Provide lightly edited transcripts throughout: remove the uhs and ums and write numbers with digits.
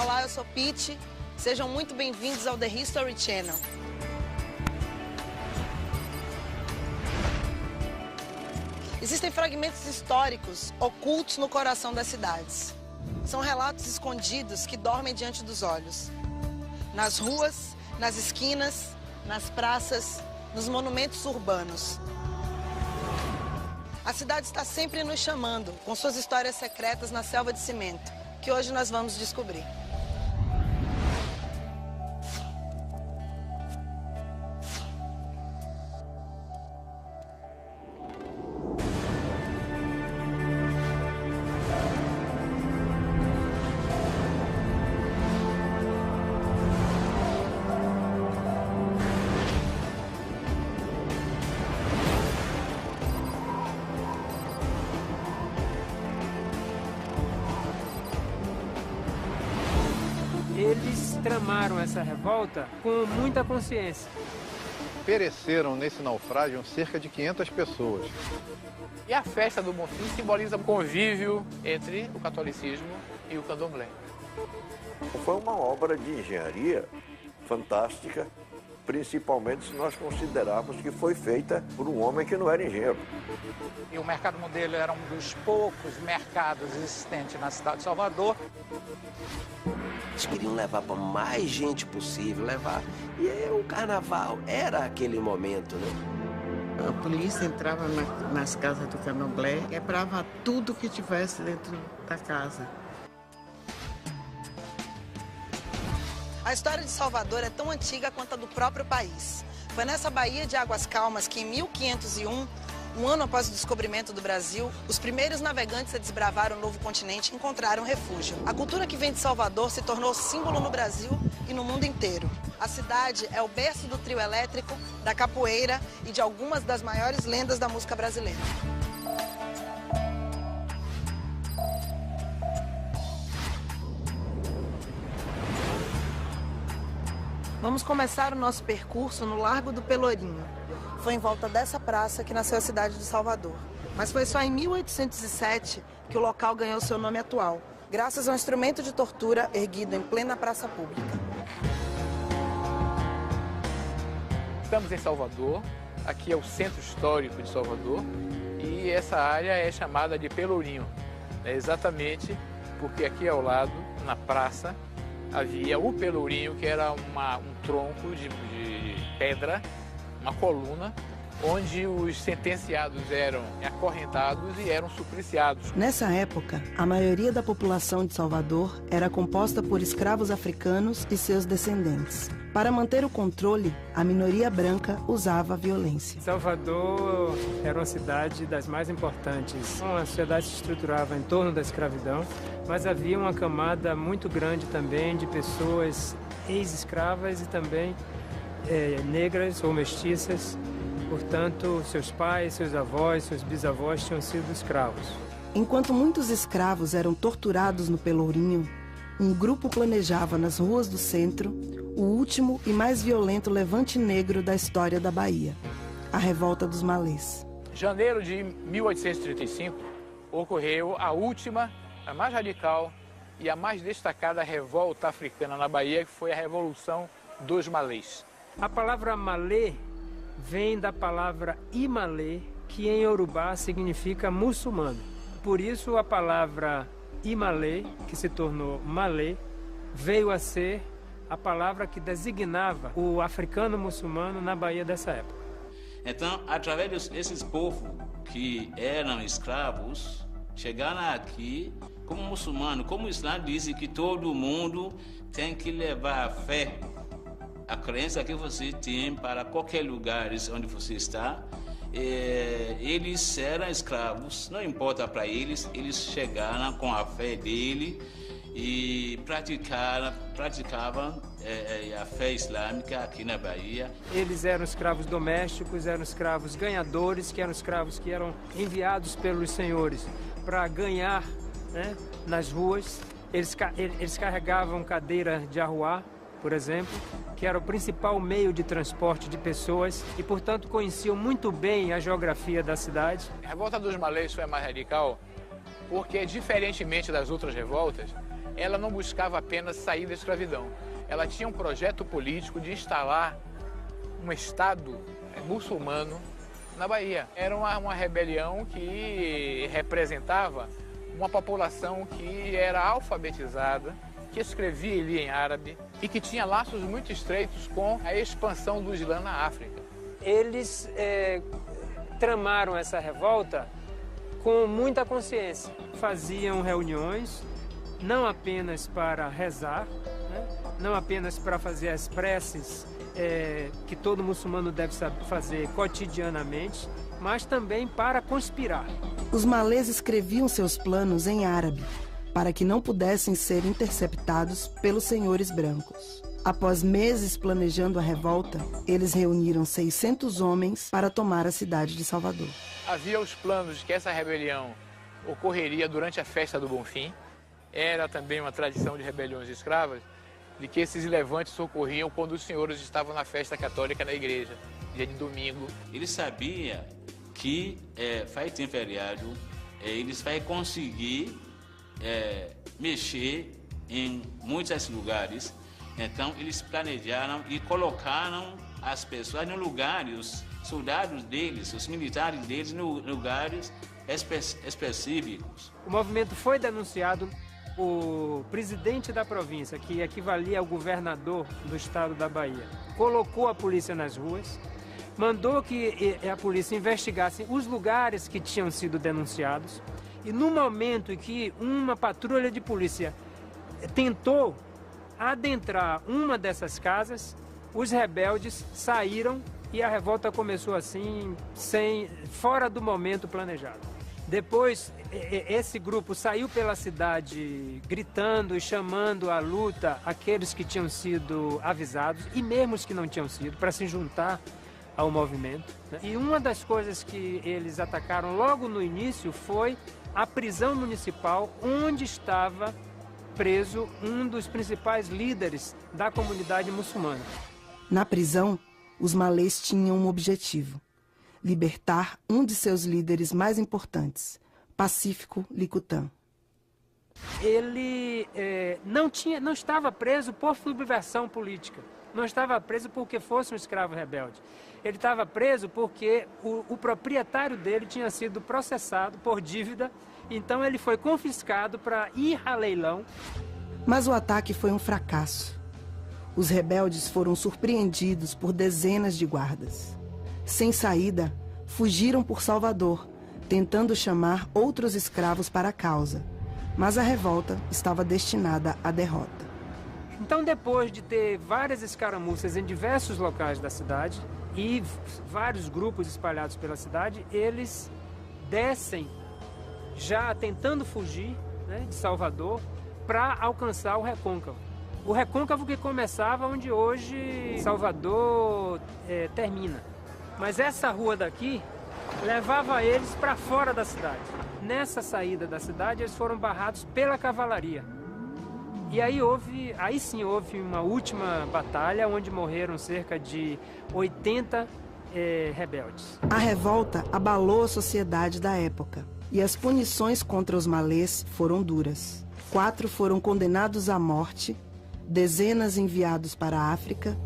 Olá, eu sou Pete. Sejam muito bem-vindos ao The History Channel. Existem fragmentos históricos ocultos no coração das cidades. São relatos escondidos que dormem diante dos olhos. Nas ruas, nas esquinas, nas praças, nos monumentos urbanos. A cidade está sempre nos chamando, com suas histórias secretas na selva de cimento, que hoje nós vamos descobrir. Eles tramaram essa revolta com muita consciência. Pereceram nesse naufrágio cerca de 500 pessoas. E a festa do Bonfim simboliza o convívio entre o catolicismo e o candomblé. Foi uma obra de engenharia fantástica, principalmente se nós considerarmos que foi feita por um homem que não era engenheiro. E o mercado modelo era um dos poucos mercados existentes na cidade de Salvador. Eles queriam levar para mais gente possível, levar. E aí, o carnaval era aquele momento, né? A polícia entrava nas casas do candomblé, quebrava tudo que tivesse dentro da casa. A história de Salvador é tão antiga quanto a do próprio país. Foi nessa Baía de Águas Calmas que, em 1501, um ano após o descobrimento do Brasil, os primeiros navegantes a desbravar o novo continente encontraram refúgio. A cultura que vem de Salvador se tornou símbolo no Brasil e no mundo inteiro. A cidade é o berço do trio elétrico, da capoeira e de algumas das maiores lendas da música brasileira. Vamos começar o nosso percurso no Largo do Pelourinho. Foi em volta dessa praça que nasceu a cidade de Salvador. Mas foi só em 1807 que o local ganhou seu nome atual, graças a um instrumento de tortura erguido em plena praça pública. Estamos em Salvador, aqui é o centro histórico de Salvador e essa área é chamada de Pelourinho. É exatamente porque aqui ao lado, na praça, havia o Pelourinho, que era um tronco de pedra, uma coluna, onde os sentenciados eram acorrentados e eram supliciados. Nessa época, a maioria da população de Salvador era composta por escravos africanos e seus descendentes. Para manter o controle, a minoria branca usava a violência. Salvador era uma cidade das mais importantes. A sociedade se estruturava em torno da escravidão, mas havia uma camada muito grande também de pessoas ex-escravas e também negras ou mestiças. Portanto, seus pais, seus avós, seus bisavós tinham sido escravos. Enquanto muitos escravos eram torturados no Pelourinho, um grupo planejava nas ruas do centro o último e mais violento levante negro da história da Bahia, a Revolta dos Malês. Em janeiro de 1835, ocorreu a última, a mais radical e a mais destacada revolta africana na Bahia, que foi a Revolução dos Malês. A palavra malê vem da palavra Imalê, que em Yorubá significa muçulmano. Por isso a palavra Imalê, que se tornou malê, veio a ser a palavra que designava o africano muçulmano na Bahia dessa época. Então, através desses povos que eram escravos, chegaram aqui como muçulmano, como o Islã diz que todo mundo tem que levar a fé, a crença que você tem para qualquer lugar onde você está. Eles eram escravos, não importa para eles, eles chegaram com a fé dele e praticavam a fé islâmica aqui na Bahia. Eles eram escravos domésticos, eram escravos ganhadores, que eram escravos que eram enviados pelos senhores para ganhar, né, nas ruas. Eles carregavam cadeira de arruá, por exemplo, que era o principal meio de transporte de pessoas e, portanto, conheciam muito bem a geografia da cidade. A Revolta dos Malês foi a mais radical porque, diferentemente das outras revoltas, ela não buscava apenas sair da escravidão. Ela tinha um projeto político de instalar um Estado muçulmano na Bahia. Era uma rebelião que representava uma população que era alfabetizada, que escrevia e lia em árabe e que tinha laços muito estreitos com a expansão do Islã na África. Eles tramaram essa revolta com muita consciência. Faziam reuniões, não apenas para rezar, né? Não apenas para fazer as preces que todo muçulmano deve fazer cotidianamente, mas também para conspirar. Os malês escreviam seus planos em árabe, para que não pudessem ser interceptados pelos senhores brancos. Após meses planejando a revolta, eles reuniram 600 homens para tomar a cidade de Salvador. Havia os planos de que essa rebelião ocorreria durante a festa do Bonfim. Era também uma tradição de rebeliões escravas, de que esses levantes ocorriam quando os senhores estavam na festa católica na igreja, dia de domingo. Ele sabia que vai ter feriado, eles vão conseguir mexer em muitos lugares. Então, eles planejaram e colocaram as pessoas no lugar, os soldados deles, os militares deles, no lugares específicos. O movimento foi denunciado. O presidente da província, que equivalia ao governador do estado da Bahia, colocou a polícia nas ruas, mandou que a polícia investigasse os lugares que tinham sido denunciados, e no momento em que uma patrulha de polícia tentou adentrar uma dessas casas, os rebeldes saíram e a revolta começou assim, fora do momento planejado. Depois, esse grupo saiu pela cidade gritando e chamando à luta aqueles que tinham sido avisados e mesmo os que não tinham sido, para se juntar ao movimento, né? E uma das coisas que eles atacaram logo no início foi a prisão municipal, onde estava preso um dos principais líderes da comunidade muçulmana. Na prisão, os malês tinham um objetivo: libertar um de seus líderes mais importantes, Pacífico Licutã. Ele não estava preso por subversão política, não estava preso porque fosse um escravo rebelde. Ele estava preso porque o proprietário dele tinha sido processado por dívida, então ele foi confiscado para ir a leilão. Mas o ataque foi um fracasso. Os rebeldes foram surpreendidos por dezenas de guardas. Sem saída, fugiram por Salvador, tentando chamar outros escravos para a causa. Mas a revolta estava destinada à derrota. Então, depois de ter várias escaramuças em diversos locais da cidade e vários grupos espalhados pela cidade, eles descem, já tentando fugir, né, de Salvador, para alcançar o Recôncavo. O Recôncavo que começava onde hoje Salvador termina. Mas essa rua daqui levava eles para fora da cidade. Nessa saída da cidade, eles foram barrados pela cavalaria. E aí sim houve uma última batalha, onde morreram cerca de 80 rebeldes. A revolta abalou a sociedade da época e as punições contra os malês foram duras. 4 foram condenados à morte, dezenas enviados para a África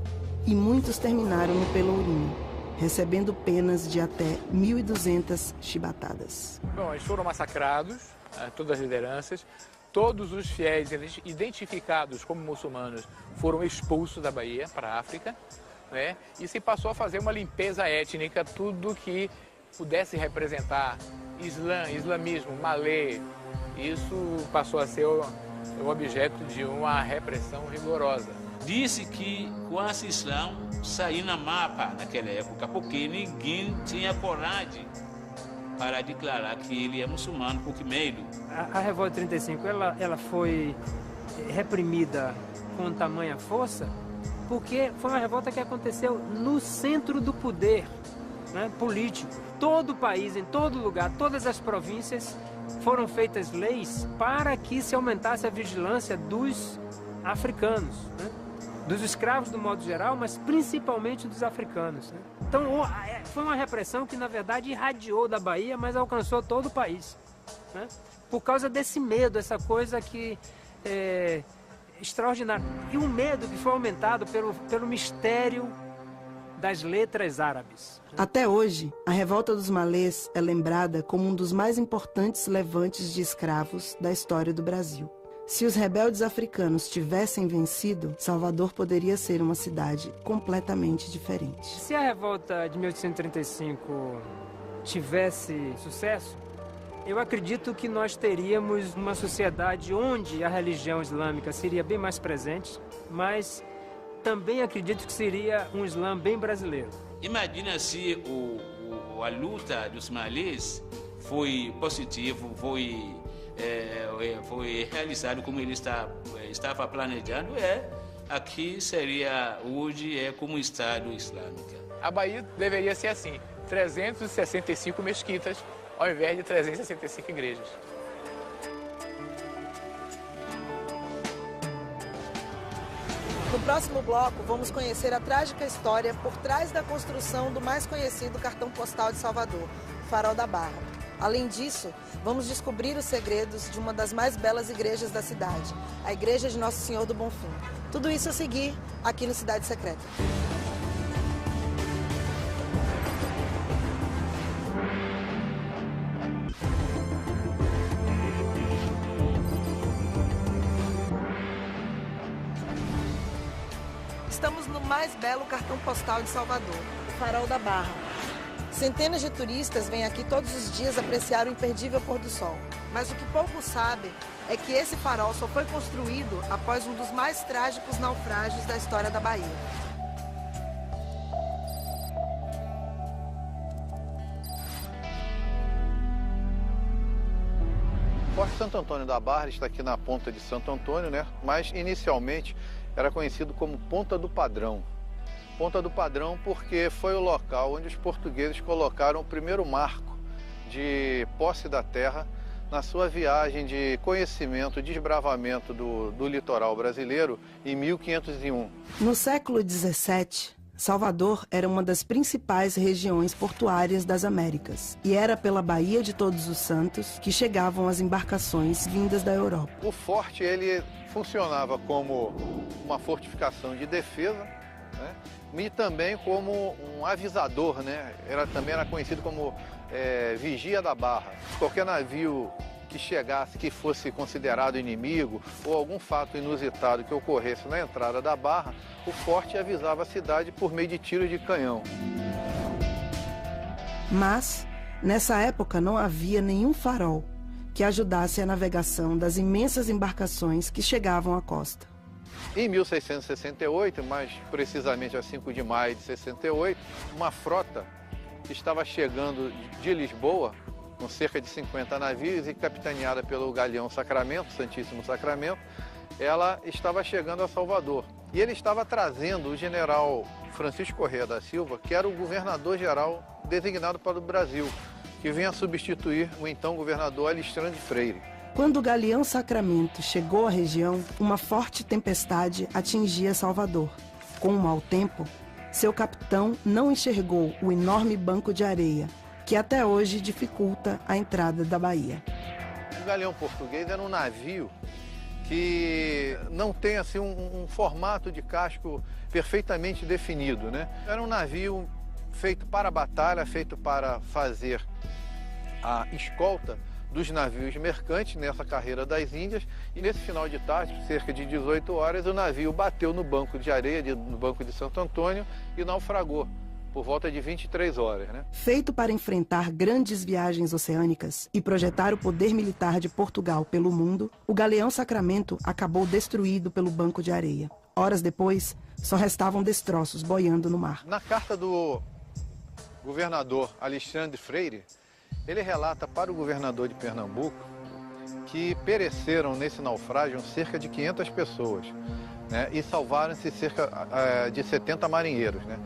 e muitos terminaram no Pelourinho, recebendo penas de até 1.200 chibatadas. Bom, eles foram massacrados, todas as lideranças, todos os fiéis identificados como muçulmanos foram expulsos da Bahia para a África, né? E se passou a fazer uma limpeza étnica, tudo que pudesse representar islamismo, malê, isso passou a ser o objeto de uma repressão rigorosa. Disse que com esse Islã saiu na mapa naquela época, porque ninguém tinha coragem para declarar que ele é muçulmano, porque medo. A revolta de 35, ela foi reprimida com tamanha força, porque foi uma revolta que aconteceu no centro do poder, né, político. Todo o país, em todo lugar, todas as províncias, foram feitas leis para que se aumentasse a vigilância dos africanos, né? Dos escravos do modo geral, mas principalmente dos africanos, né? Então foi uma repressão que na verdade irradiou da Bahia, mas alcançou todo o país, né? por causa desse medo, essa coisa que é extraordinária. E o medo que foi aumentado pelo mistério das letras árabes. Até hoje, a revolta dos malês é lembrada como um dos mais importantes levantes de escravos da história do Brasil. Se os rebeldes africanos tivessem vencido, Salvador poderia ser uma cidade completamente diferente. Se a revolta de 1835 tivesse sucesso, eu acredito que nós teríamos uma sociedade onde a religião islâmica seria bem mais presente, mas também acredito que seria um Islã bem brasileiro. Imagina se a luta dos malês foi positivo, foi realizado como ele estava planejando. Aqui seria hoje como Estado Islâmico. A Bahia deveria ser assim, 365 mesquitas ao invés de 365 igrejas. No próximo bloco, vamos conhecer a trágica história por trás da construção do mais conhecido cartão postal de Salvador, o Farol da Barra. Além disso, vamos descobrir os segredos de uma das mais belas igrejas da cidade, a Igreja de Nosso Senhor do Bonfim. Tudo isso a seguir aqui no Cidade Secreta. Estamos no mais belo cartão postal de Salvador, o Farol da Barra. Centenas de turistas vêm aqui todos os dias apreciar o imperdível pôr do sol. Mas o que poucos sabem é que esse farol só foi construído após um dos mais trágicos naufrágios da história da Bahia. O Forte Santo Antônio da Barra está aqui na ponta de Santo Antônio, né? Mas inicialmente era conhecido como Ponta do Padrão. Ponta do Padrão porque foi o local onde os portugueses colocaram o primeiro marco de posse da terra na sua viagem de conhecimento, desbravamento do litoral brasileiro em 1501. No século XVII, Salvador era uma das principais regiões portuárias das Américas e era pela Baía de Todos os Santos que chegavam as embarcações vindas da Europa. O forte ele funcionava como uma fortificação de defesa, né? E também como um avisador, né? Também era conhecido como vigia da barra. Qualquer navio que chegasse, que fosse considerado inimigo ou algum fato inusitado que ocorresse na entrada da barra, o forte avisava a cidade por meio de tiros de canhão. Mas, nessa época não havia nenhum farol que ajudasse a navegação das imensas embarcações que chegavam à costa. Em 1668, mais precisamente a 5 de maio de 68, uma frota que estava chegando de Lisboa, com cerca de 50 navios e capitaneada pelo galeão Sacramento, Santíssimo Sacramento, ela estava chegando a Salvador. E ele estava trazendo o general Francisco Correia da Silva, que era o governador-geral designado para o Brasil, que vinha substituir o então governador Alexandre Freire. Quando o galeão Sacramento chegou à região, uma forte tempestade atingia Salvador. Com o mau tempo, seu capitão não enxergou o enorme banco de areia, que até hoje dificulta a entrada da Bahia. O galeão português era um navio que não tem assim, um formato de casco perfeitamente definido, né? Era um navio feito para a batalha, feito para fazer a escolta dos navios mercantes nessa carreira das Índias, e nesse final de tarde, cerca de 18 horas, o navio bateu no banco de areia, no banco de Santo Antônio, e naufragou por volta de 23 horas. Né? Feito para enfrentar grandes viagens oceânicas e projetar o poder militar de Portugal pelo mundo, o galeão Sacramento acabou destruído pelo banco de areia. Horas depois, só restavam destroços boiando no mar. Na carta do governador Alexandre Freire, ele relata para o governador de Pernambuco que pereceram nesse naufrágio cerca de 500 pessoas, né? E salvaram-se cerca de 70 marinheiros. Né?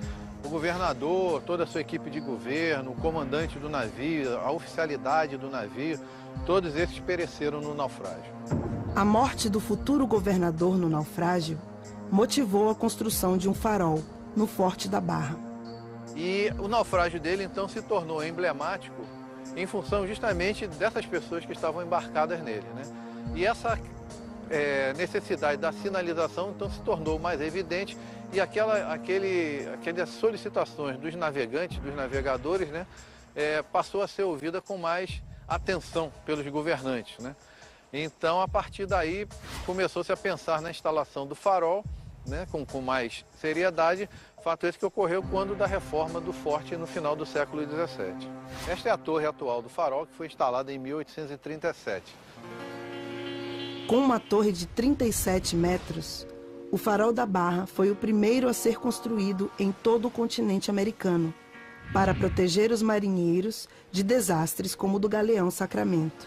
O governador, toda a sua equipe de governo, o comandante do navio, a oficialidade do navio, todos esses pereceram no naufrágio. A morte do futuro governador no naufrágio motivou a construção de um farol no Forte da Barra. E o naufrágio dele, então, se tornou emblemático em função justamente dessas pessoas que estavam embarcadas nele, né? E essa necessidade da sinalização então se tornou mais evidente e aquelas solicitações dos navegantes, dos navegadores, né, passou a ser ouvida com mais atenção pelos governantes, né? Então, a partir daí, começou-se a pensar na instalação do farol, né, com mais seriedade, fato esse que ocorreu quando da reforma do forte no final do século XVII. Esta é a torre atual do farol, que foi instalada em 1837. Com uma torre de 37 metros, o Farol da Barra foi o primeiro a ser construído em todo o continente americano, para proteger os marinheiros de desastres como o do galeão Sacramento.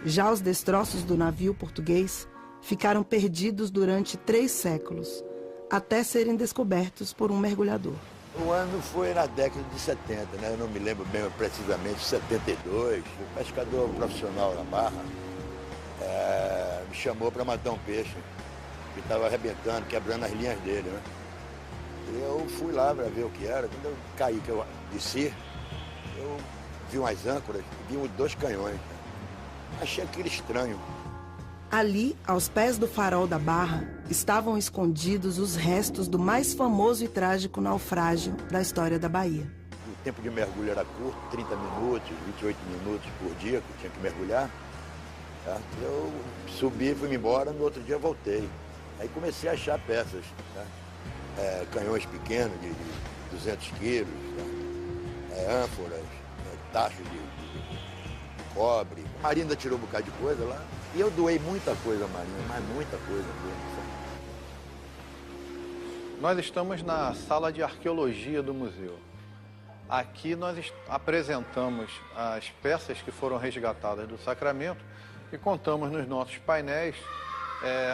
Já os destroços do navio português ficaram perdidos durante 3 séculos, até serem descobertos por um mergulhador. O ano foi na década de 70, né? Eu não me lembro bem precisamente, 72. O pescador profissional na Barra me chamou para matar um peixe que estava arrebentando, quebrando as linhas dele, né? E eu fui lá para ver o que era. Quando eu caí, que eu desci, eu vi umas âncoras, vi 2 canhões. Achei aquilo estranho. Ali, aos pés do Farol da Barra, estavam escondidos os restos do mais famoso e trágico naufrágio da história da Bahia. O tempo de mergulho era curto, 30 minutos, 28 minutos por dia que eu tinha que mergulhar. Tá? Eu subi, fui embora, no outro dia voltei. Aí comecei a achar peças, tá? Canhões pequenos de 200 quilos, tá? Ânforas, tachos de cobre. A Marinha tirou um bocado de coisa lá. E eu doei muita coisa à Marinha, mas muita coisa mesmo. Nós estamos na sala de arqueologia do museu. Aqui nós apresentamos as peças que foram resgatadas do Sacramento e contamos nos nossos painéis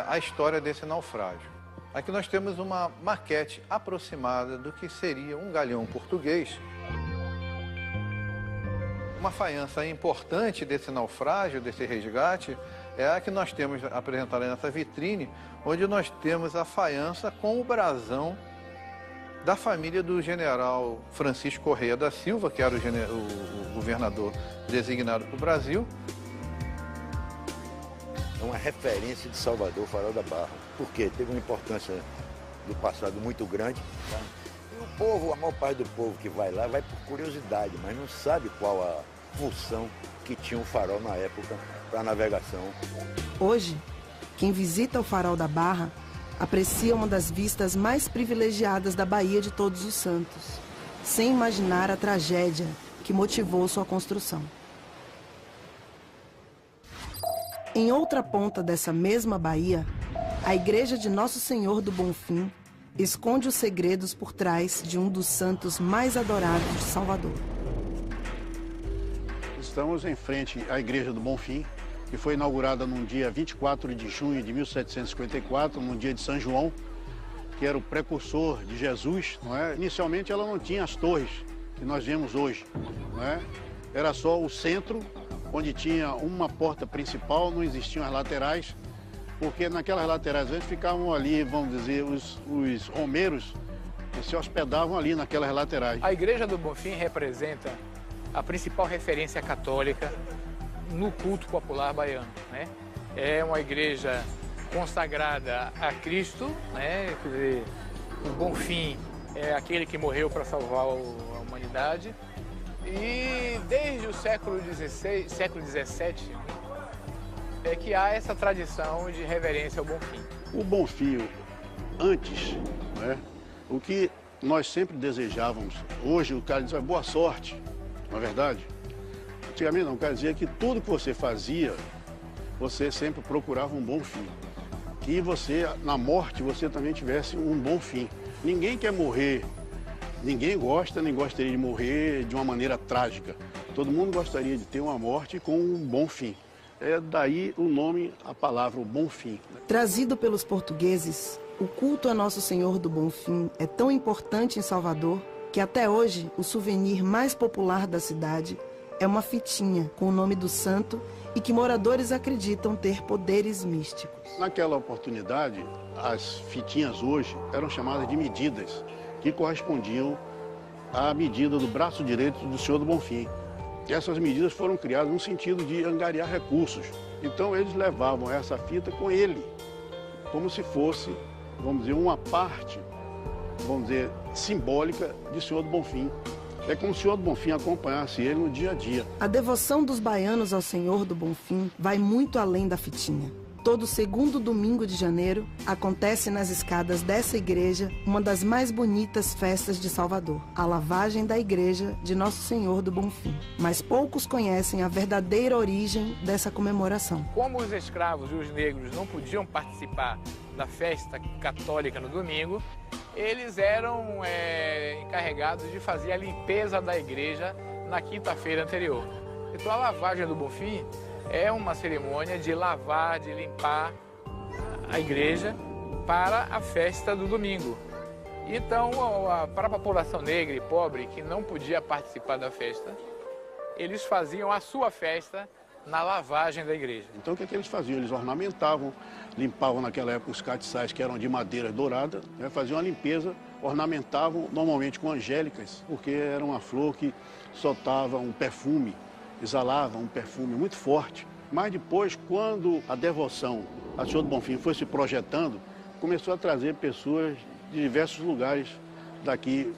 a história desse naufrágio. Aqui nós temos uma maquete aproximada do que seria um galeão português. Uma faiança importante desse naufrágio, desse resgate, é a que nós temos apresentada nessa vitrine, onde nós temos a faiança com o brasão da família do general Francisco Correia da Silva, que era o governador designado para o Brasil. É uma referência de Salvador, o Farol da Barra. Por quê? Teve uma importância do passado muito grande. Tá? E o povo, a maior parte do povo que vai lá, vai por curiosidade, mas não sabe qual a função que tinha o farol na época para a navegação. Hoje, quem visita o Farol da Barra aprecia uma das vistas mais privilegiadas da Baía de Todos os Santos, sem imaginar a tragédia que motivou sua construção. Em outra ponta dessa mesma baía, a igreja de Nosso Senhor do Bonfim esconde os segredos por trás de um dos santos mais adorados de Salvador. Estamos em frente à igreja do Bonfim, que foi inaugurada no dia 24 de junho de 1754, num dia de São João, que era o precursor de Jesus, não é? Inicialmente ela não tinha as torres que nós vemos hoje, não é? Era só o centro, onde tinha uma porta principal, não existiam as laterais, porque naquelas laterais antes ficavam ali, vamos dizer, os romeiros que se hospedavam ali naquelas laterais. A igreja do Bonfim representa a principal referência católica no culto popular baiano, né? É uma igreja consagrada a Cristo, né? Quer dizer, o Bonfim é aquele que morreu para salvar a humanidade. E desde o século XVII é que há essa tradição de reverência ao Bonfim. O Bonfim, antes, né, o que nós sempre desejávamos, hoje o cara diz, boa sorte, não é verdade? Antigamente não, quer dizer que tudo que você fazia, você sempre procurava um bom fim. Que você, na morte, você também tivesse um bom fim. Ninguém quer morrer. Ninguém gosta, nem gostaria de morrer de uma maneira trágica. Todo mundo gostaria de ter uma morte com um bom fim. É daí o nome, a palavra, o bom fim. Trazido pelos portugueses, o culto a Nosso Senhor do Bonfim é tão importante em Salvador que até hoje o souvenir mais popular da cidade é uma fitinha com o nome do santo e que moradores acreditam ter poderes místicos. Naquela oportunidade, as fitinhas hoje eram chamadas de medidas, que correspondiam à medida do braço direito do Senhor do Bonfim. Essas medidas foram criadas no sentido de angariar recursos. Então eles levavam essa fita com ele, como se fosse, vamos dizer, uma parte, vamos dizer, simbólica de Senhor do Bonfim. É como se o Senhor do Bonfim acompanhasse ele no dia a dia. A devoção dos baianos ao Senhor do Bonfim vai muito além da fitinha. Todo segundo domingo de janeiro, acontece nas escadas dessa igreja uma das mais bonitas festas de Salvador, a lavagem da igreja de Nosso Senhor do Bonfim. Mas poucos conhecem a verdadeira origem dessa comemoração. Como os escravos e os negros não podiam participar da festa católica no domingo, eles eram encarregados de fazer a limpeza da igreja na quinta-feira anterior. Então a lavagem do Bonfim é uma cerimônia de lavar, de limpar a igreja para a festa do domingo. Então, para a população negra e pobre que não podia participar da festa, eles faziam a sua festa na lavagem da igreja. Então, o que eles faziam? Eles ornamentavam, limpavam naquela época os catiçais que eram de madeira dourada, né? Faziam a limpeza, ornamentavam normalmente com angélicas, porque era uma flor que soltava um perfume, exalava um perfume muito forte. Mas depois, quando a devoção a Senhor do Bonfim foi se projetando, começou a trazer pessoas de diversos lugares daqui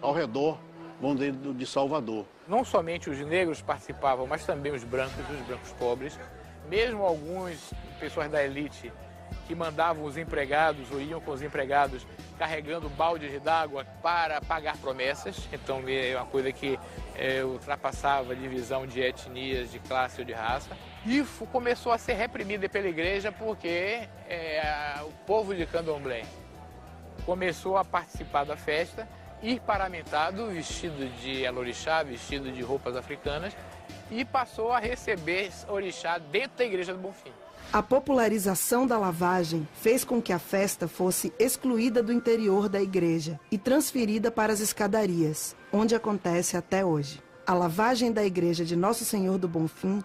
ao redor, vamos dizer, de Salvador. Não somente os negros participavam, mas também os brancos pobres. Mesmo algumas pessoas da elite que mandavam os empregados ou iam com os empregados carregando baldes d'água para pagar promessas. Então é uma coisa que ultrapassava a divisão de etnias, de classe ou de raça. E começou a ser reprimida pela igreja porque o povo de Candomblé começou a participar da festa, ir paramentado, vestido de elorixá, vestido de roupas africanas, e passou a receber orixá dentro da igreja do Bonfim. A popularização da lavagem fez com que a festa fosse excluída do interior da igreja e transferida para as escadarias, onde acontece até hoje. A lavagem da igreja de Nosso Senhor do Bonfim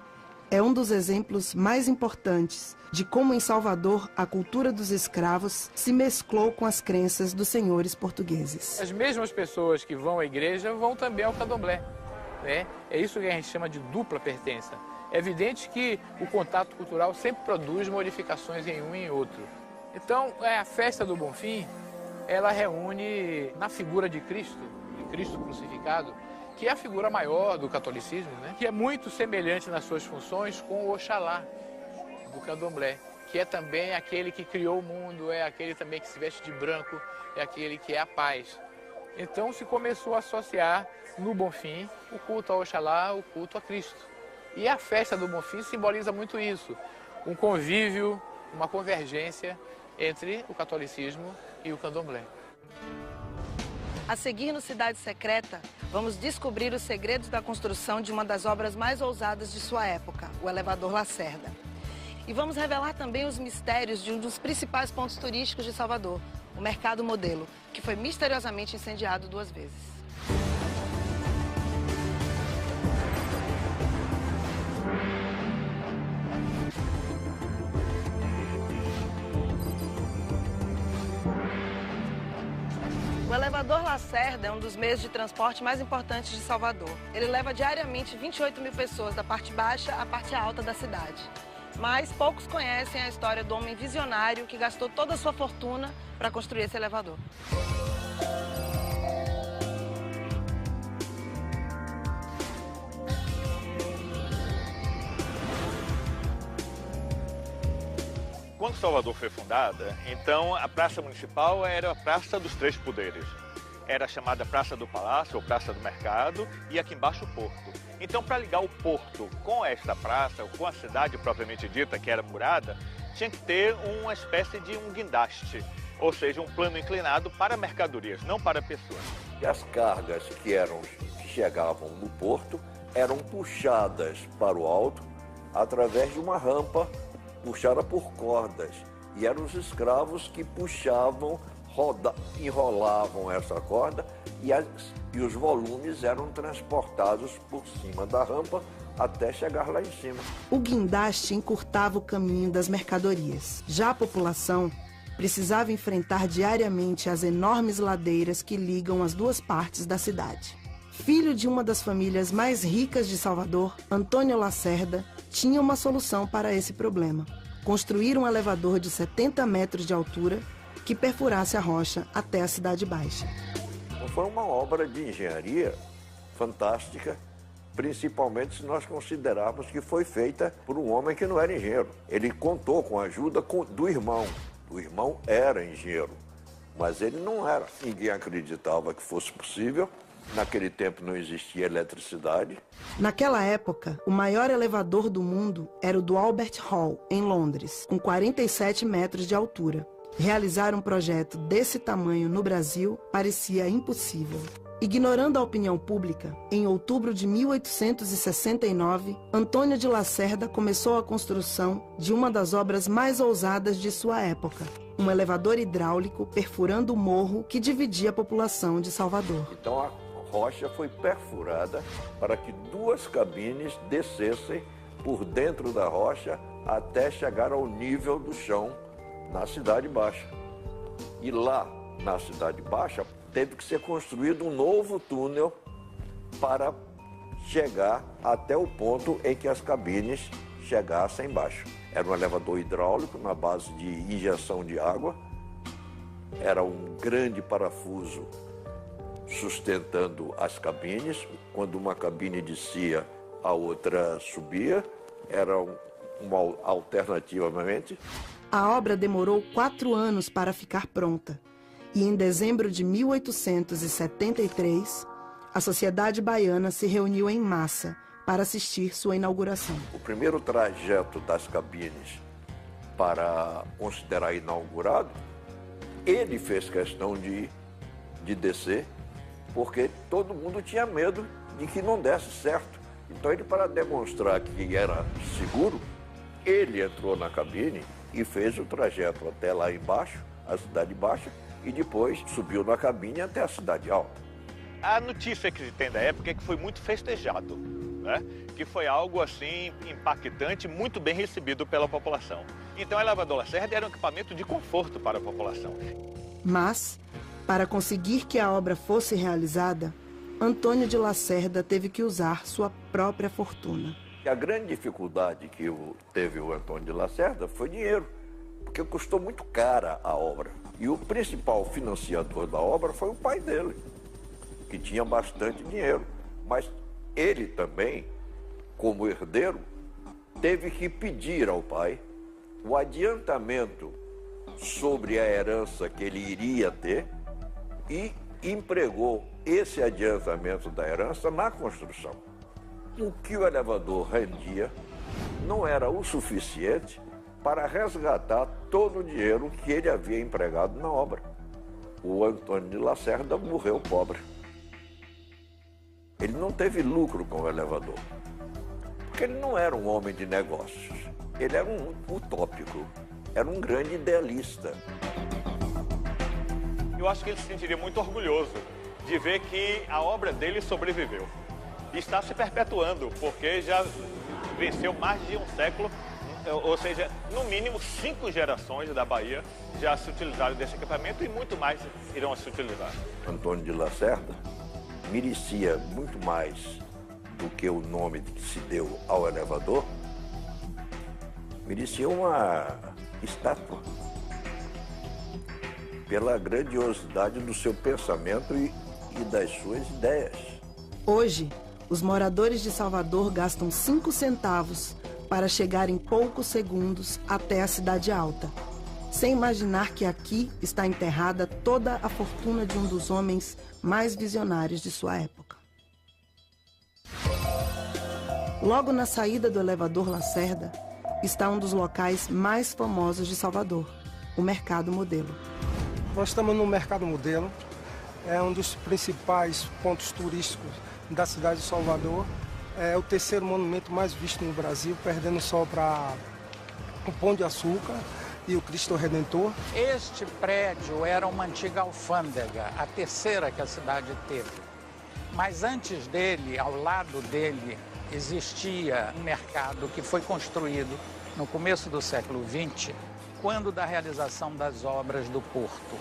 é um dos exemplos mais importantes de como em Salvador a cultura dos escravos se mesclou com as crenças dos senhores portugueses. As mesmas pessoas que vão à igreja vão também ao candomblé, né? É isso que a gente chama de dupla pertença. É evidente que o contato cultural sempre produz modificações em um e em outro. Então, a festa do Bonfim, ela reúne na figura de Cristo crucificado, que é a figura maior do catolicismo, né? Que é muito semelhante nas suas funções com o Oxalá do candomblé, que é também aquele que criou o mundo, é aquele também que se veste de branco, é aquele que é a paz. Então se começou a associar no Bonfim o culto ao Oxalá, o culto a Cristo. E a festa do Bonfim simboliza muito isso, um convívio, uma convergência entre o catolicismo e o candomblé. A seguir no Cidade Secreta, vamos descobrir os segredos da construção de uma das obras mais ousadas de sua época, o elevador Lacerda. E vamos revelar também os mistérios de um dos principais pontos turísticos de Salvador, o Mercado Modelo, que foi misteriosamente incendiado 2 vezes. O elevador Lacerda é um dos meios de transporte mais importantes de Salvador. Ele leva diariamente 28 mil pessoas da parte baixa à parte alta da cidade. Mas poucos conhecem a história do homem visionário que gastou toda a sua fortuna para construir esse elevador. Quando Salvador foi fundada, então a Praça Municipal era a Praça dos Três Poderes. Era chamada Praça do Palácio ou Praça do Mercado e aqui embaixo o Porto. Então, para ligar o Porto com esta praça, com a cidade propriamente dita, que era murada, tinha que ter uma espécie de um guindaste, ou seja, um plano inclinado para mercadorias, não para pessoas. E as cargas que chegavam no porto eram puxadas para o alto através de uma rampa puxada por cordas. E eram os escravos que puxavam, enrolavam essa corda e os volumes eram transportados por cima da rampa até chegar lá em cima. O guindaste encurtava o caminho das mercadorias. Já a população precisava enfrentar diariamente as enormes ladeiras que ligam as duas partes da cidade. filho de uma das famílias mais ricas de Salvador, Antônio Lacerda, tinha uma solução para esse problema: construir um elevador de 70 metros de altura que perfurasse a rocha até a Cidade Baixa. Foi uma obra de engenharia fantástica, principalmente se nós considerarmos que foi feita por um homem que não era engenheiro. Ele contou com a ajuda do irmão. O irmão era engenheiro, mas ele não era. Ninguém acreditava que fosse possível. Naquele tempo não existia eletricidade. Naquela época, o maior elevador do mundo era o do Albert Hall, em Londres, com 47 metros de altura. Realizar um projeto desse tamanho no Brasil parecia impossível. Ignorando a opinião pública, em outubro de 1869, Antônio de Lacerda começou a construção de uma das obras mais ousadas de sua época: um elevador hidráulico perfurando o morro que dividia a população de Salvador. Então a rocha foi perfurada para que 2 cabines descessem por dentro da rocha até chegar ao nível do chão na Cidade Baixa. E lá, na Cidade Baixa, teve que ser construído um novo túnel para chegar até o ponto em que as cabines chegassem embaixo. Era um elevador hidráulico na base de injeção de água. Era um grande parafuso sustentando as cabines. Quando uma cabine descia, a outra subia. Era uma alternativa, obviamente. A obra demorou 4 anos para ficar pronta. E em dezembro de 1873, a sociedade baiana se reuniu em massa para assistir sua inauguração. O primeiro trajeto das cabines para considerar inaugurado, ele fez questão de descer, porque todo mundo tinha medo de que não desse certo. Então ele, para demonstrar que era seguro, ele entrou na cabine e fez o trajeto até lá embaixo, a Cidade Baixa, e depois subiu na cabine até a Cidade Alta. A notícia que se tem da época é que foi muito festejado, né? Que foi algo assim impactante, muito bem recebido pela população. Então o elevador Lacerda era um equipamento de conforto para a população. Mas, para conseguir que a obra fosse realizada, Antônio de Lacerda teve que usar sua própria fortuna. A grande dificuldade que teve o Antônio de Lacerda foi dinheiro, porque custou muito cara a obra. E o principal financiador da obra foi o pai dele, que tinha bastante dinheiro. Mas ele também, como herdeiro, teve que pedir ao pai o adiantamento sobre a herança que ele iria ter e empregou esse adiantamento da herança na construção. O que o elevador rendia não era o suficiente para resgatar todo o dinheiro que ele havia empregado na obra. O Antônio de Lacerda morreu pobre. Ele não teve lucro com o elevador, porque ele não era um homem de negócios. Ele era um utópico, era um grande idealista. Eu acho que ele se sentiria muito orgulhoso de ver que a obra dele sobreviveu. E está se perpetuando, porque já venceu mais de um século, ou seja, no mínimo 5 gerações da Bahia já se utilizaram desse equipamento e muito mais irão se utilizar. Antônio de Lacerda merecia muito mais do que o nome que se deu ao elevador, merecia uma estátua pela grandiosidade do seu pensamento e das suas ideias. Hoje, os moradores de Salvador gastam 5 centavos para chegar em poucos segundos até a Cidade Alta, sem imaginar que aqui está enterrada toda a fortuna de um dos homens mais visionários de sua época. Logo na saída do elevador Lacerda está um dos locais mais famosos de Salvador, o Mercado Modelo. Nós estamos no Mercado Modelo, é um dos principais pontos turísticos da cidade de Salvador. É o terceiro monumento mais visto no Brasil, perdendo só para o Pão de Açúcar e o Cristo Redentor. Este prédio era uma antiga alfândega, a terceira que a cidade teve. Mas antes dele, ao lado dele, existia um mercado que foi construído no começo do século XX, quando da realização das obras do porto.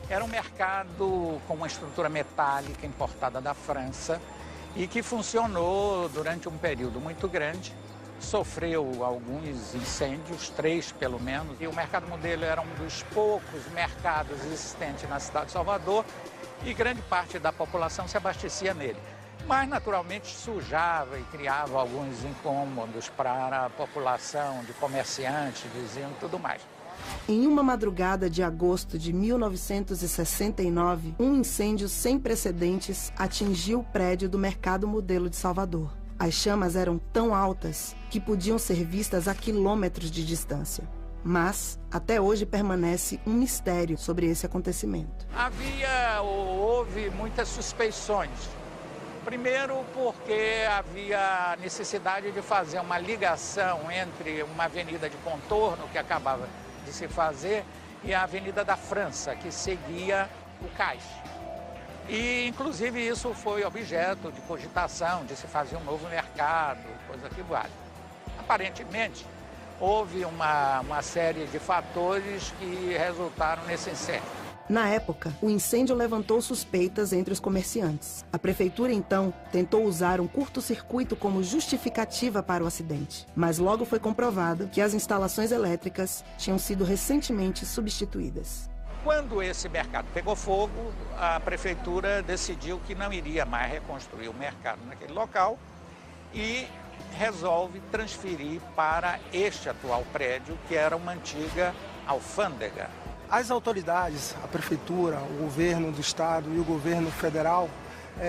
Era um mercado com uma estrutura metálica importada da França e que funcionou durante um período muito grande. Sofreu alguns incêndios, 3 pelo menos, e o Mercado Modelo era um dos poucos mercados existentes na cidade de Salvador e grande parte da população se abastecia nele. Mas, naturalmente, sujava e criava alguns incômodos para a população, de comerciantes, vizinhos e tudo mais. Em uma madrugada de agosto de 1969, um incêndio sem precedentes atingiu o prédio do Mercado Modelo de Salvador. As chamas eram tão altas que podiam ser vistas a quilômetros de distância. Mas, até hoje, permanece um mistério sobre esse acontecimento. Houve muitas suspeições. Primeiro porque havia necessidade de fazer uma ligação entre uma avenida de contorno que acabava de se fazer e a Avenida da França, que seguia o cais. E, inclusive, isso foi objeto de cogitação, de se fazer um novo mercado, coisa que vale. Aparentemente, houve uma série de fatores que resultaram nesse incêndio. Na época, o incêndio levantou suspeitas entre os comerciantes. A prefeitura, então, tentou usar um curto-circuito como justificativa para o acidente. Mas logo foi comprovado que as instalações elétricas tinham sido recentemente substituídas. Quando esse mercado pegou fogo, a prefeitura decidiu que não iria mais reconstruir o mercado naquele local e resolve transferir para este atual prédio, que era uma antiga alfândega. As autoridades, a prefeitura, o governo do estado e o governo federal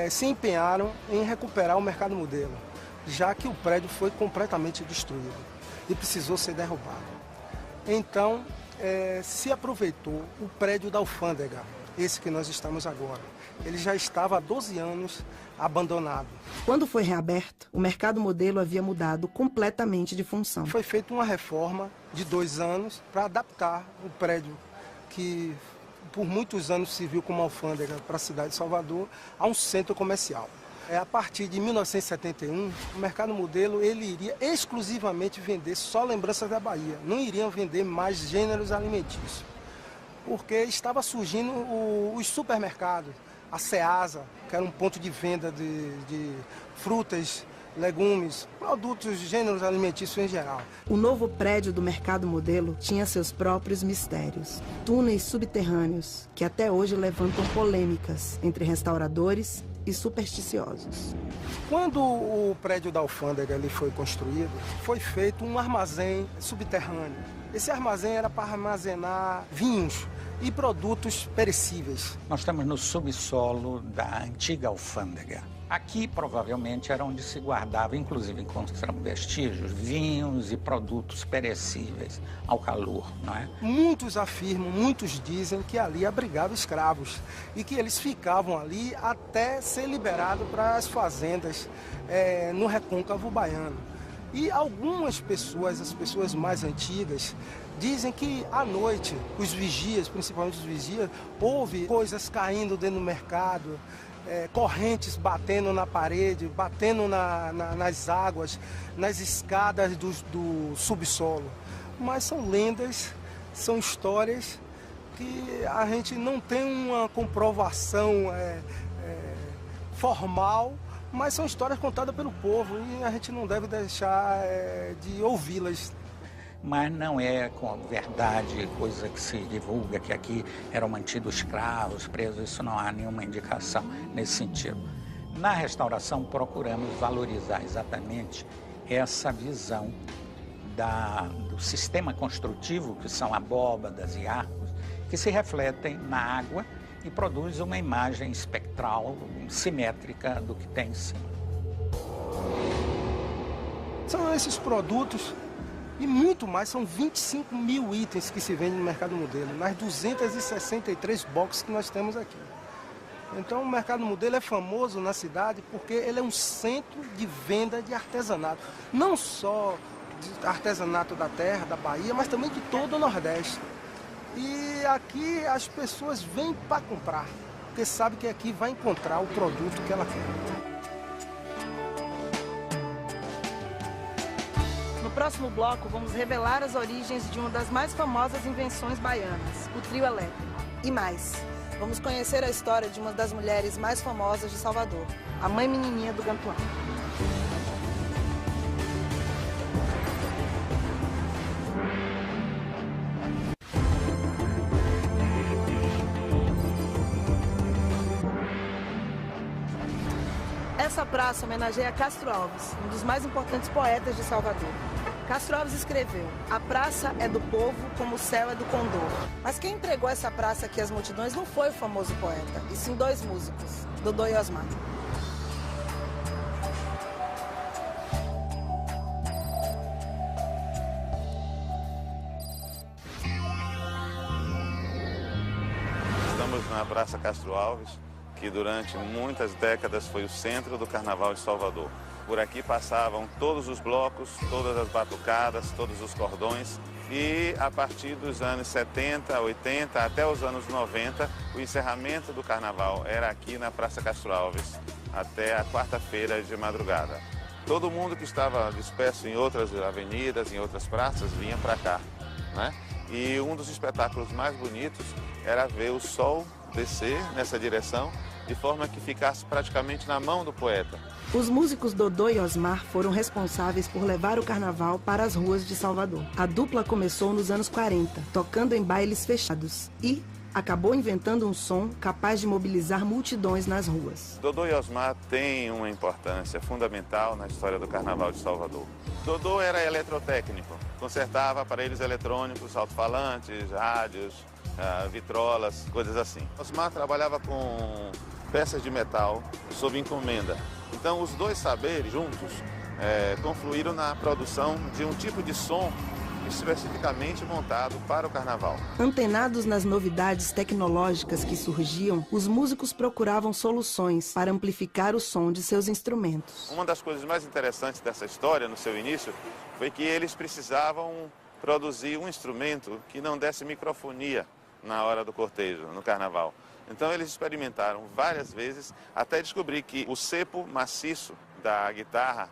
se empenharam em recuperar o Mercado Modelo, já que o prédio foi completamente destruído e precisou ser derrubado. Então, se aproveitou o prédio da alfândega, esse que nós estamos agora. Ele já estava há 12 anos abandonado. Quando foi reaberto, o Mercado Modelo havia mudado completamente de função. Foi feita uma reforma de 2 anos para adaptar o prédio que por muitos anos serviu como alfândega para a cidade de Salvador a um centro comercial. A partir de 1971, o Mercado Modelo ele iria exclusivamente vender só lembranças da Bahia. Não iriam vender mais gêneros alimentícios, porque estava surgindo os supermercados, a Ceasa, que era um ponto de venda de frutas, legumes, produtos, gêneros alimentícios em geral. O novo prédio do Mercado Modelo tinha seus próprios mistérios. Túneis subterrâneos que até hoje levantam polêmicas entre restauradores e supersticiosos. Quando o prédio da alfândega ele foi construído, foi feito um armazém subterrâneo. Esse armazém era para armazenar vinhos e produtos perecíveis. Nós estamos no subsolo da antiga alfândega. Aqui, provavelmente, era onde se guardava, inclusive encontramos vestígios, vinhos e produtos perecíveis ao calor, não é? Muitos afirmam, muitos dizem que ali abrigava escravos e que eles ficavam ali até ser liberados para as fazendas no recôncavo baiano. E algumas pessoas, as pessoas mais antigas, dizem que à noite, os vigias, principalmente os vigias, houve coisas caindo dentro do mercado, correntes batendo na parede, batendo nas águas, nas escadas do subsolo. Mas são lendas, são histórias que a gente não tem uma comprovação formal, mas são histórias contadas pelo povo e a gente não deve deixar de ouvi-las. Mas não é com verdade, coisa que se divulga que aqui eram mantidos escravos, presos, isso não há nenhuma indicação nesse sentido. Na restauração procuramos valorizar exatamente essa visão do sistema construtivo, que são abóbadas e arcos, que se refletem na água e produz uma imagem espectral, simétrica do que tem em cima. São esses produtos e muito mais, são 25 mil itens que se vendem no Mercado Modelo, nas 263 boxes que nós temos aqui. Então o Mercado Modelo é famoso na cidade porque ele é um centro de venda de artesanato. Não só de artesanato da terra, da Bahia, mas também de todo o Nordeste. E aqui as pessoas vêm para comprar, porque sabem que aqui vai encontrar o produto que ela quer. No próximo bloco, vamos revelar as origens de uma das mais famosas invenções baianas, o trio elétrico. E mais, vamos conhecer a história de uma das mulheres mais famosas de Salvador, a Mãe Menininha do Gantuá. Essa praça homenageia Castro Alves, um dos mais importantes poetas de Salvador. Castro Alves escreveu: "A praça é do povo como o céu é do condor". Mas quem entregou essa praça aqui às multidões não foi o famoso poeta, e sim dois músicos, Dodô e Osmar. Estamos na Praça Castro Alves, que durante muitas décadas foi o centro do Carnaval de Salvador. Por aqui passavam todos os blocos, todas as batucadas, todos os cordões. E a partir dos anos 70, 80, até os anos 90, o encerramento do Carnaval era aqui na Praça Castro Alves, até a quarta-feira de madrugada. Todo mundo que estava disperso em outras avenidas, em outras praças, vinha para cá, né? E um dos espetáculos mais bonitos era ver o sol descer nessa direção, de forma que ficasse praticamente na mão do poeta. Os músicos Dodô e Osmar foram responsáveis por levar o carnaval para as ruas de Salvador. A dupla começou nos anos 40, tocando em bailes fechados e acabou inventando um som capaz de mobilizar multidões nas ruas. Dodô e Osmar têm uma importância fundamental na história do Carnaval de Salvador. Dodô era eletrotécnico, consertava aparelhos eletrônicos, alto-falantes, rádios, vitrolas, coisas assim. Osmar trabalhava com peças de metal sob encomenda. Então os dois saberes juntos confluíram na produção de um tipo de som especificamente montado para o carnaval. Antenados nas novidades tecnológicas que surgiam, os músicos procuravam soluções para amplificar o som de seus instrumentos. Uma das coisas mais interessantes dessa história, no seu início, foi que eles precisavam produzir um instrumento que não desse microfonia na hora do cortejo, no carnaval. Então eles experimentaram várias vezes até descobrir que o cepo maciço da guitarra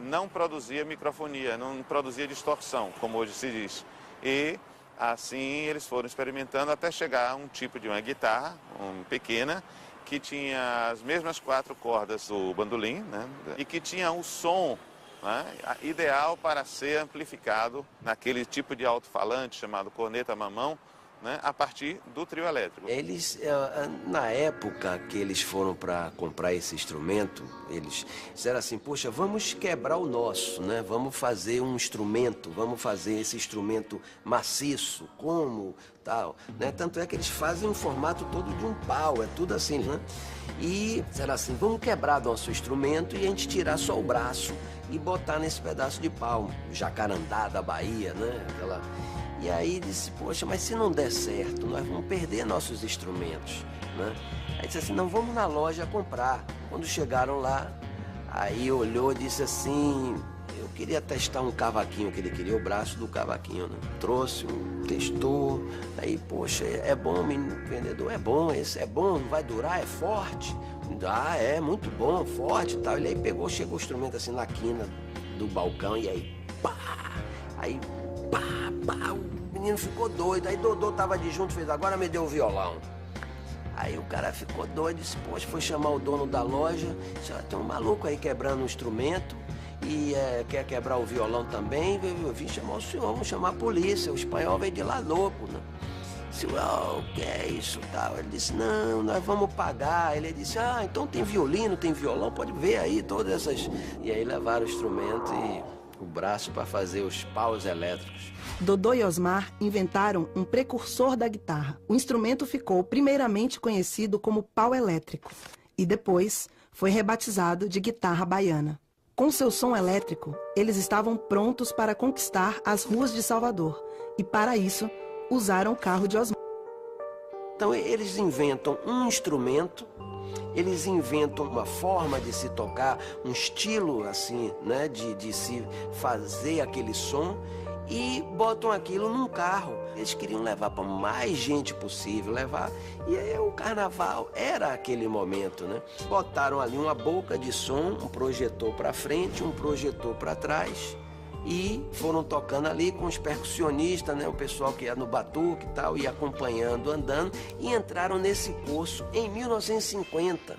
não produzia microfonia, não produzia distorção, como hoje se diz. E assim eles foram experimentando até chegar a um tipo de uma guitarra, pequena, que tinha as mesmas 4 cordas do bandolim, né? E que tinha um som, né, ideal para ser amplificado naquele tipo de alto-falante chamado corneta mamão, né, a partir do trio elétrico. Eles, na época que eles foram para comprar esse instrumento, eles disseram assim: poxa, vamos quebrar o nosso, né? Vamos fazer um instrumento, vamos fazer esse instrumento maciço, como tal, né? Tanto é que eles fazem um formato todo de um pau, é tudo assim, né? E disseram assim: vamos quebrar nosso instrumento e a gente tirar só o braço e botar nesse pedaço de pau, jacarandá da Bahia, né? E aí disse: poxa, mas se não der certo, nós vamos perder nossos instrumentos, né? Aí disse assim: não, vamos na loja comprar. Quando chegaram lá, aí olhou e disse assim: eu queria testar um cavaquinho, que ele queria o braço do cavaquinho, né? Trouxe, testou, aí, poxa, é bom, menino vendedor, é bom, esse é bom, não vai durar, é forte. Ah, é muito bom, forte e tal. Ele aí pegou, chegou o instrumento assim na quina do balcão e aí, pá, aí, pá, pá, o menino ficou doido. Aí Dodô tava de junto, fez: agora me deu o violão. Aí o cara ficou doido, disse: poxa, foi chamar o dono da loja, disse: tem um maluco aí quebrando um instrumento e quer quebrar o violão também. Eu vim chamar o senhor, vamos chamar a polícia, o espanhol veio de lá louco, né? Disse: o que é isso, tal? Ele disse: não, nós vamos pagar. Ele disse: então tem violino, tem violão, pode ver aí todas essas. E aí levaram o instrumento e o braço para fazer os paus elétricos. Dodô e Osmar inventaram um precursor da guitarra. O instrumento ficou primeiramente conhecido como pau elétrico e depois foi rebatizado de guitarra baiana. Com seu som elétrico, eles estavam prontos para conquistar as ruas de Salvador e, para isso, usaram o carro de Osmar. Então eles inventam um instrumento, eles inventam uma forma de se tocar, um estilo assim, né, de se fazer aquele som, e botam aquilo num carro. Eles queriam levar para mais gente possível, levar. E aí o carnaval era aquele momento, né? Botaram ali uma boca de som, um projetor para frente, um projetor para trás, e foram tocando ali com os percussionistas, né, o pessoal que ia no batuque e tal, e acompanhando, andando, e entraram nesse curso em 1950,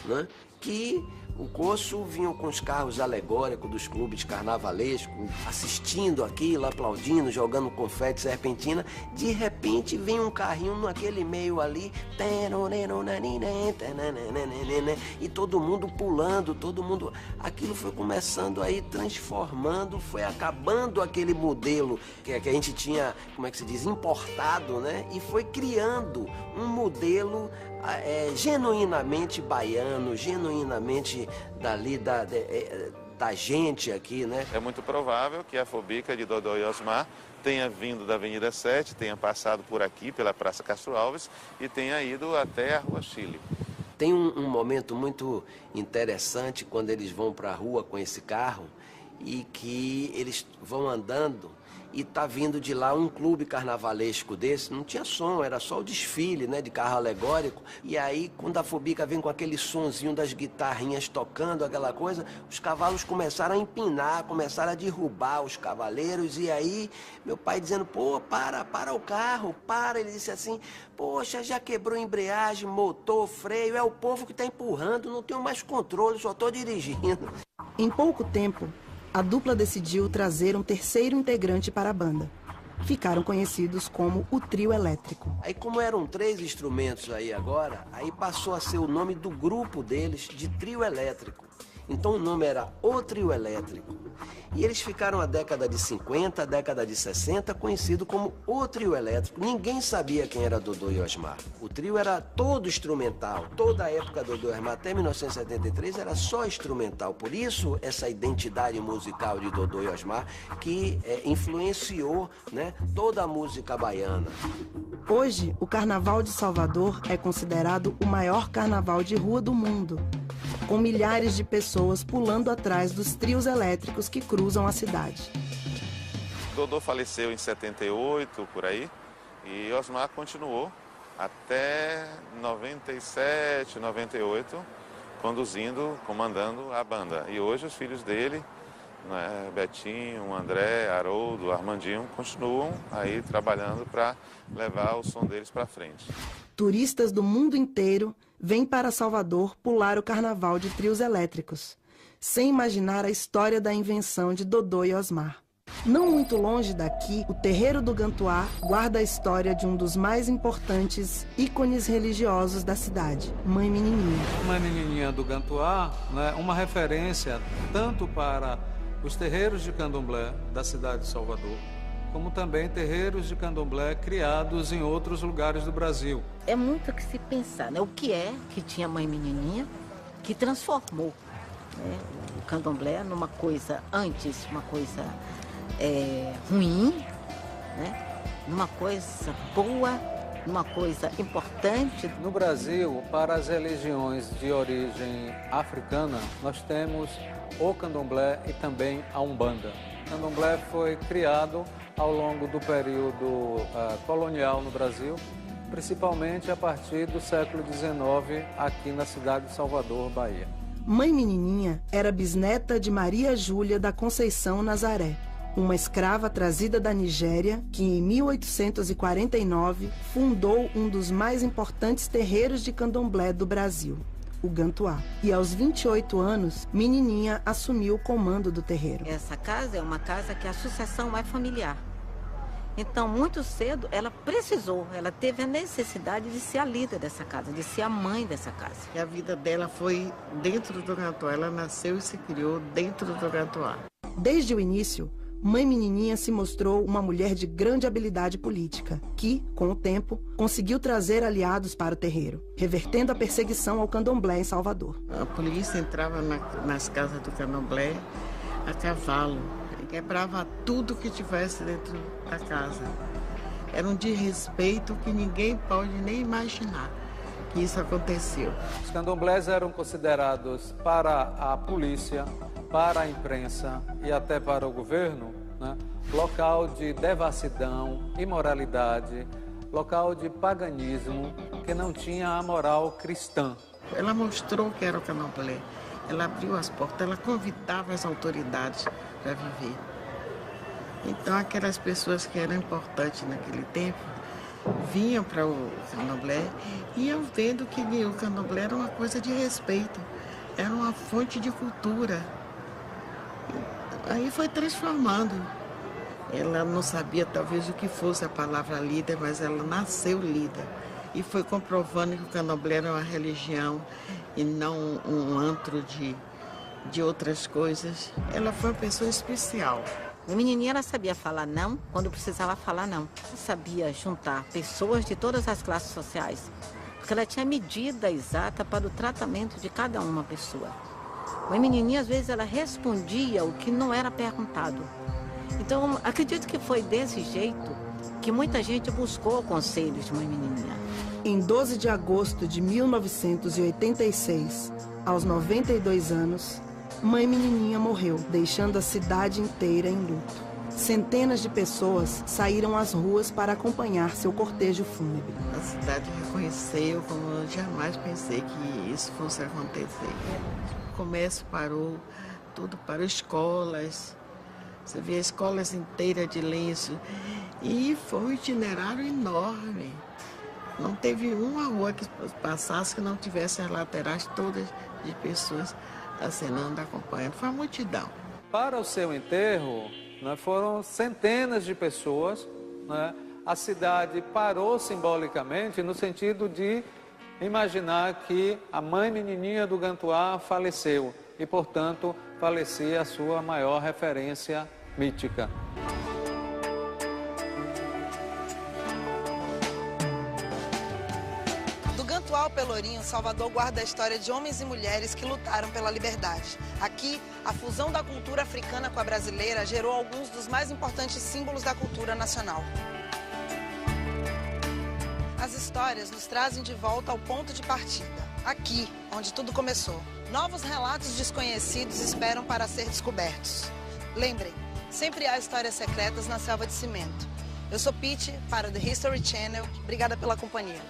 né, que o curso vinha com os carros alegóricos dos clubes carnavalescos, assistindo aquilo, aplaudindo, jogando confete, serpentina. De repente vem um carrinho naquele meio ali, e todo mundo pulando, todo mundo... Aquilo foi começando aí, transformando, foi acabando aquele modelo que a gente tinha, como é que se diz, importado, né? E foi criando um modelo genuinamente baiano, genuinamente dali da gente aqui, né? É muito provável que a Fobica de Dodô e Osmar tenha vindo da Avenida 7, tenha passado por aqui, pela Praça Castro Alves, e tenha ido até a Rua Chile. Tem um momento muito interessante quando eles vão para a rua com esse carro e que eles vão andando e tá vindo de lá um clube carnavalesco desse, não tinha som, era só o desfile, né, de carro alegórico. E aí, quando a Fobica vem com aquele sonzinho das guitarrinhas tocando, aquela coisa, os cavalos começaram a empinar, começaram a derrubar os cavaleiros. E aí, meu pai dizendo, pô, para o carro, para. Ele disse assim, poxa, já quebrou embreagem, motor, freio, é o povo que tá empurrando, não tenho mais controle, só tô dirigindo. Em pouco tempo, a dupla decidiu trazer um terceiro integrante para a banda. Ficaram conhecidos como o Trio Elétrico. Aí, como eram 3 instrumentos aí agora, aí passou a ser o nome do grupo deles de Trio Elétrico. Então o nome era O Trio Elétrico. E eles ficaram a década de 50, a década de 60, conhecido como O Trio Elétrico. Ninguém sabia quem era Dodô e Osmar. O trio era todo instrumental. Toda a época do Dodô e Osmar, até 1973, era só instrumental. Por isso, essa identidade musical de Dodô e Osmar, que influenciou, né, toda a música baiana. Hoje, o Carnaval de Salvador é considerado o maior carnaval de rua do mundo, com milhares de pessoas pulando atrás dos trios elétricos que cruzam a cidade. Dodô faleceu em 78, por aí, e Osmar continuou até 97, 98, conduzindo, comandando a banda. E hoje os filhos dele, né, Betinho, André, Haroldo, Armandinho, continuam aí trabalhando para levar o som deles para frente. Turistas do mundo inteiro vêm para Salvador pular o carnaval de trios elétricos, sem imaginar a história da invenção de Dodô e Osmar. Não muito longe daqui, o Terreiro do Gantuá guarda a história de um dos mais importantes ícones religiosos da cidade, Mãe Menininha. Mãe Menininha do Gantuá, né, uma referência tanto para os terreiros de candomblé da cidade de Salvador, como também terreiros de candomblé criados em outros lugares do Brasil. É muito o que se pensar, né? O que é que tinha Mãe Menininha que transformou, né, o candomblé numa coisa antes, uma coisa ruim, né, numa coisa boa, numa coisa importante. No Brasil, para as religiões de origem africana, nós temos o candomblé e também a umbanda. O candomblé foi criado ao longo do período colonial no Brasil, principalmente a partir do século XIX, aqui na cidade de Salvador, Bahia. Mãe Menininha era bisneta de Maria Júlia da Conceição Nazaré, uma escrava trazida da Nigéria que, em 1849, fundou um dos mais importantes terreiros de candomblé do Brasil, o Gantuá. E aos 28 anos, Menininha assumiu o comando do terreiro. Essa casa é uma casa que a sucessão é familiar. Então, muito cedo, ela teve a necessidade de ser a líder dessa casa, de ser a mãe dessa casa. E a vida dela foi dentro do Gantuá, ela nasceu e se criou dentro do Gantuá. Desde o início, Mãe Menininha se mostrou uma mulher de grande habilidade política, que, com o tempo, conseguiu trazer aliados para o terreiro, revertendo a perseguição ao candomblé em Salvador. A polícia entrava nas casas do candomblé a cavalo, quebrava tudo que tivesse dentro da casa. Era um desrespeito que ninguém pode nem imaginar que isso aconteceu. Os candomblés eram considerados para a polícia, para a imprensa e até para o governo, né, local de devassidão, imoralidade, local de paganismo que não tinha a moral cristã. Ela mostrou que era o candomblé, ela abriu as portas, ela convidava as autoridades para viver. Então aquelas pessoas que eram importantes naquele tempo vinham para o candomblé e iam vendo que o candomblé era uma coisa de respeito, era uma fonte de cultura. Aí foi transformando. Ela não sabia talvez o que fosse a palavra líder, mas ela nasceu líder. E foi comprovando que o candomblé era uma religião e não um antro de outras coisas. Ela foi uma pessoa especial. A menininha, ela sabia falar não quando precisava falar não. Ela sabia juntar pessoas de todas as classes sociais, porque ela tinha medida exata para o tratamento de cada uma pessoa. A menininha, às vezes, ela respondia o que não era perguntado. Então, acredito que foi desse jeito que muita gente buscou conselhos de uma menininha. Em 12 de agosto de 1986, aos 92 anos, Mãe Menininha morreu, deixando a cidade inteira em luto. Centenas de pessoas saíram às ruas para acompanhar seu cortejo fúnebre. A cidade reconheceu como eu jamais pensei que isso fosse acontecer. O comércio parou, tudo parou, escolas. Você vê escolas inteiras de lenço. E foi um itinerário enorme. Não teve uma rua que passasse que não tivesse as laterais todas de pessoas acenando, acompanhando. Foi uma multidão. Para o seu enterro, né, foram centenas de pessoas. Né? A cidade parou simbolicamente no sentido de imaginar que a mãe menininha do Gantuá faleceu e, portanto, falecia a sua maior referência mítica. Ao Pelourinho, Salvador guarda a história de homens e mulheres que lutaram pela liberdade. Aqui, a fusão da cultura africana com a brasileira gerou alguns dos mais importantes símbolos da cultura nacional. As histórias nos trazem de volta ao ponto de partida, aqui, onde tudo começou. Novos relatos desconhecidos esperam para ser descobertos. Lembrem, sempre há histórias secretas na selva de cimento. Eu sou Pete, para o The History Channel. Obrigada pela companhia.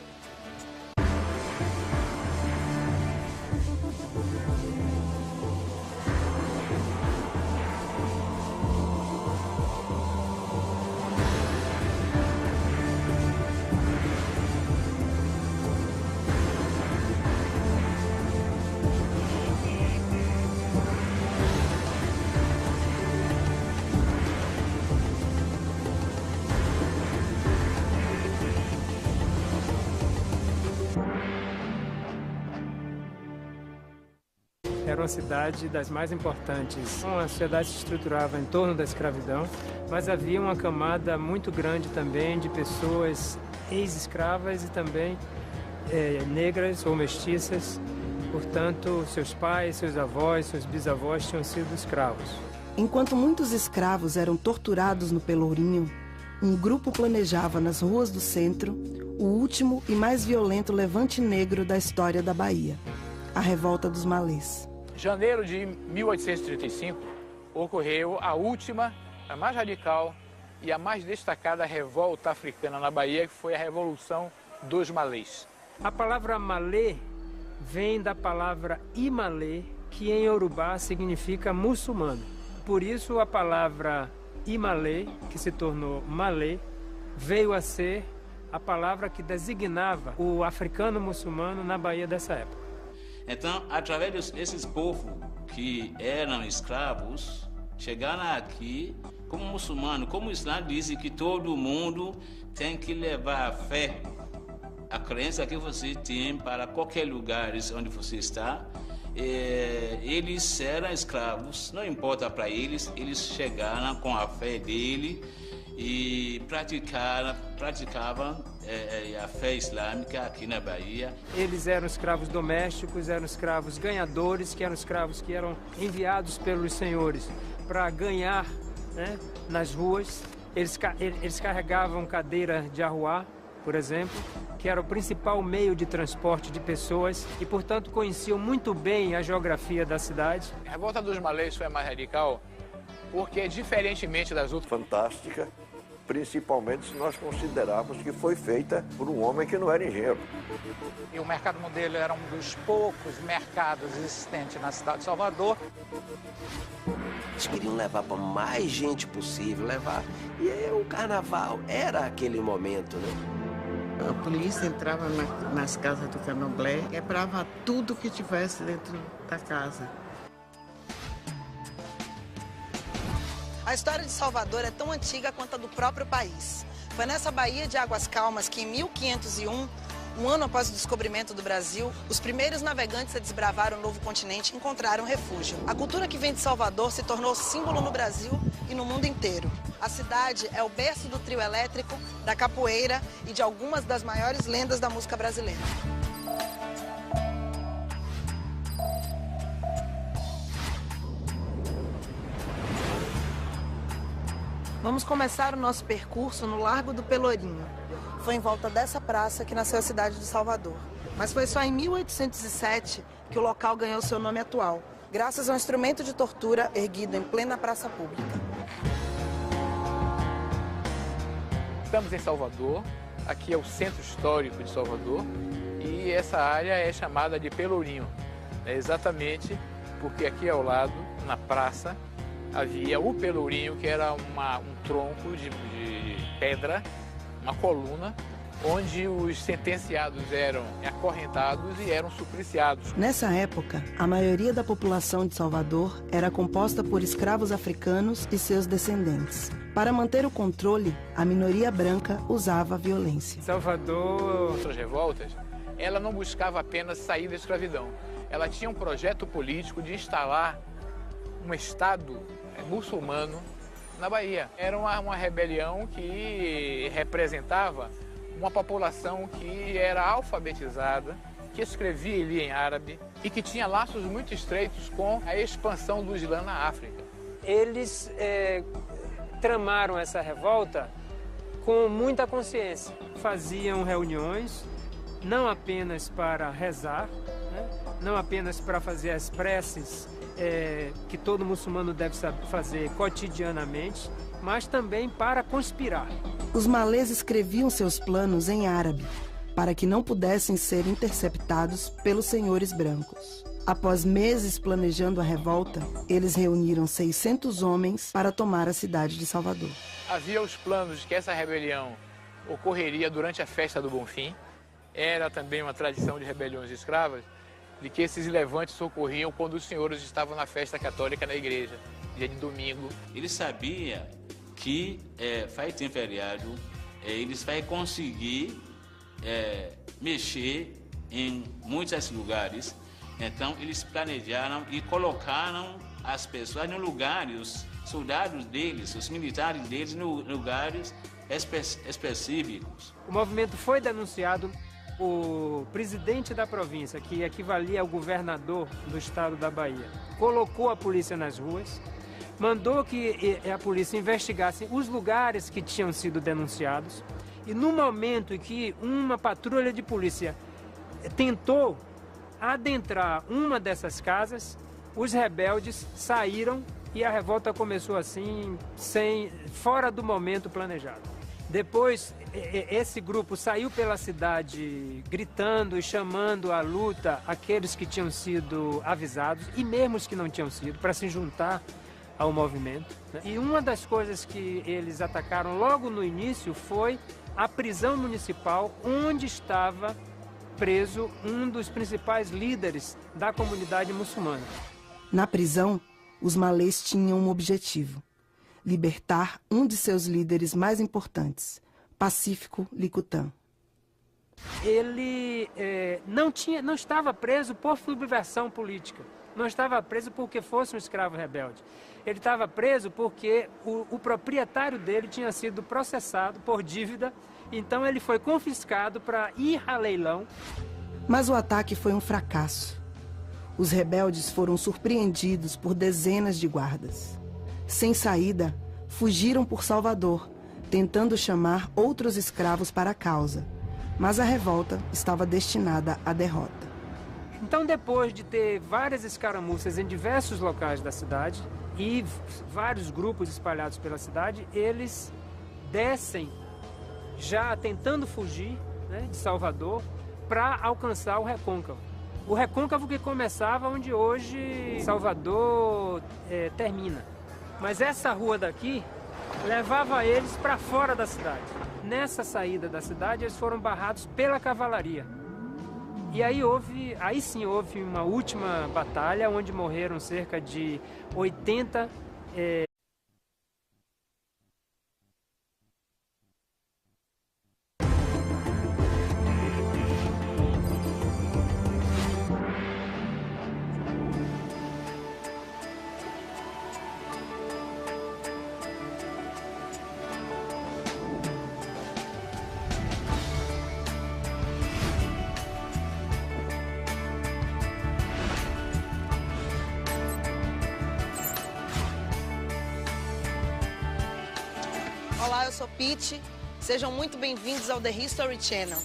Era uma cidade das mais importantes. A sociedade se estruturava em torno da escravidão, mas havia uma camada muito grande também de pessoas ex-escravas e também negras ou mestiças. Portanto, seus pais, seus avós, seus bisavós tinham sido escravos. Enquanto muitos escravos eram torturados no Pelourinho, um grupo planejava nas ruas do centro o último e mais violento levante negro da história da Bahia, a Revolta dos Malês. Janeiro de 1835 ocorreu a última, a mais radical e a mais destacada revolta africana na Bahia, que foi a Revolução dos Malês. A palavra malê vem da palavra imalê, que em Yorubá significa muçulmano. Por isso a palavra imalê, que se tornou malê, veio a ser a palavra que designava o africano muçulmano na Bahia dessa época. Então, através desses povos que eram escravos, chegaram aqui como muçulmanos, como o Islã diz que todo mundo tem que levar a fé, a crença que você tem para qualquer lugar onde você está. Eles eram escravos, não importa para eles, eles chegaram com a fé dele e praticavam a fé islâmica aqui na Bahia. Eles eram escravos domésticos, eram escravos ganhadores, que eram escravos que eram enviados pelos senhores para ganhar, né, nas ruas. Eles carregavam cadeira de arruá, por exemplo, que era o principal meio de transporte de pessoas e, portanto, conheciam muito bem a geografia da cidade. A Revolta dos Malês foi a mais radical porque, diferentemente das outras... Fantástica, principalmente se nós considerarmos que foi feita por um homem que não era engenheiro. E o mercado modelo era um dos poucos mercados existentes na cidade de Salvador. Eles queriam levar para mais gente possível, levar. E aí, o carnaval era aquele momento, né? A polícia entrava nas casas do Candomblé, quebrava tudo que tivesse dentro da casa. A história de Salvador é tão antiga quanto a do próprio país. Foi nessa baía de Águas Calmas que, em 1501, um ano após o descobrimento do Brasil, os primeiros navegantes a desbravar o novo continente encontraram refúgio. A cultura que vem de Salvador se tornou símbolo no Brasil e no mundo inteiro. A cidade é o berço do trio elétrico, da capoeira e de algumas das maiores lendas da música brasileira. Vamos começar o nosso percurso no Largo do Pelourinho. Foi em volta dessa praça que nasceu a cidade de Salvador. Mas foi só em 1807 que o local ganhou seu nome atual, graças a um instrumento de tortura erguido em plena praça pública. Estamos em Salvador, aqui é o centro histórico de Salvador e essa área é chamada de Pelourinho. É exatamente porque aqui ao lado, na praça, havia o Pelourinho, que era um tronco de pedra, uma coluna, onde os sentenciados eram acorrentados e eram supliciados. Nessa época, a maioria da população de Salvador era composta por escravos africanos e seus descendentes. Para manter o controle, a minoria branca usava a violência. Salvador... Outras revoltas, ela não buscava apenas sair da escravidão. Ela tinha um projeto político de instalar um Estado muçulmano na Bahia. Era uma rebelião que representava uma população que era alfabetizada, que escrevia e lia em árabe e que tinha laços muito estreitos com a expansão do Islã na África. Eles tramaram essa revolta com muita consciência. Faziam reuniões não apenas para rezar, né? Não apenas para fazer as preces que todo muçulmano deve fazer cotidianamente, mas também para conspirar. Os malês escreviam seus planos em árabe, para que não pudessem ser interceptados pelos senhores brancos. Após meses planejando a revolta, eles reuniram 600 homens para tomar a cidade de Salvador. Havia os planos de que essa rebelião ocorreria durante a festa do Bonfim. Era também uma tradição de rebeliões escravas, de que esses levantes ocorriam quando os senhores estavam na festa católica na igreja, dia de domingo. Ele sabia que vai ter feriado, eles vão conseguir mexer em muitos lugares. Então eles planejaram e colocaram as pessoas no lugares, os soldados deles, os militares deles, no lugares específicos. O movimento foi denunciado. O presidente da província, que equivalia ao governador do estado da Bahia, colocou a polícia nas ruas, mandou que a polícia investigasse os lugares que tinham sido denunciados e no momento em que uma patrulha de polícia tentou adentrar uma dessas casas, os rebeldes saíram e a revolta começou assim, fora do momento planejado. Depois, esse grupo saiu pela cidade gritando e chamando à luta aqueles que tinham sido avisados e mesmo os que não tinham sido, para se juntar ao movimento. E uma das coisas que eles atacaram logo no início foi a prisão municipal, onde estava preso um dos principais líderes da comunidade muçulmana. Na prisão, os malês tinham um objetivo: libertar um de seus líderes mais importantes, Pacífico Licutã. Ele não estava preso por subversão política, não estava preso porque fosse um escravo rebelde. Ele estava preso porque o proprietário dele tinha sido processado por dívida, então ele foi confiscado para ir a leilão. Mas o ataque foi um fracasso. Os rebeldes foram surpreendidos por dezenas de guardas. Sem saída, fugiram por Salvador, tentando chamar outros escravos para a causa. Mas a revolta estava destinada à derrota. Então, depois de ter várias escaramuças em diversos locais da cidade e vários grupos espalhados pela cidade, eles descem, já tentando fugir, né, de Salvador, para alcançar o Recôncavo. O Recôncavo que começava onde hoje Salvador termina. Mas essa rua daqui levava eles para fora da cidade. Nessa saída da cidade, eles foram barrados pela cavalaria. E aí sim houve uma última batalha, onde morreram cerca de 80 Olá, eu sou Pete. Sejam muito bem-vindos ao The History Channel.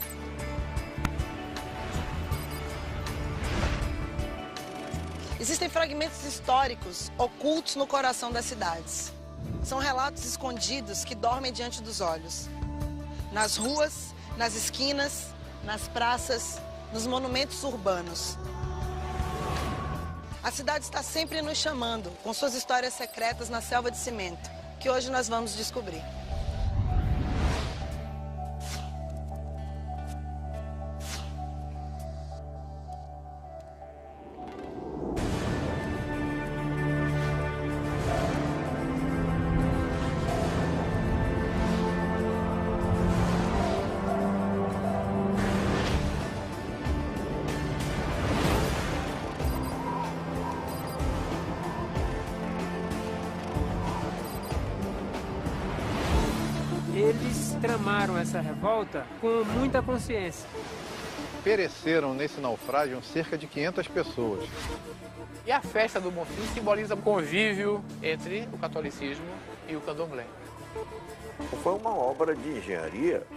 Existem fragmentos históricos ocultos no coração das cidades. São relatos escondidos que dormem diante dos olhos. Nas ruas, nas esquinas, nas praças, nos monumentos urbanos. A cidade está sempre nos chamando, com suas histórias secretas na selva de cimento, que hoje nós vamos descobrir. Eles tramaram essa revolta com muita consciência. Pereceram nesse naufrágio cerca de 500 pessoas. E a festa do Bonfim simboliza o convívio entre o catolicismo e o candomblé. Foi uma obra de engenharia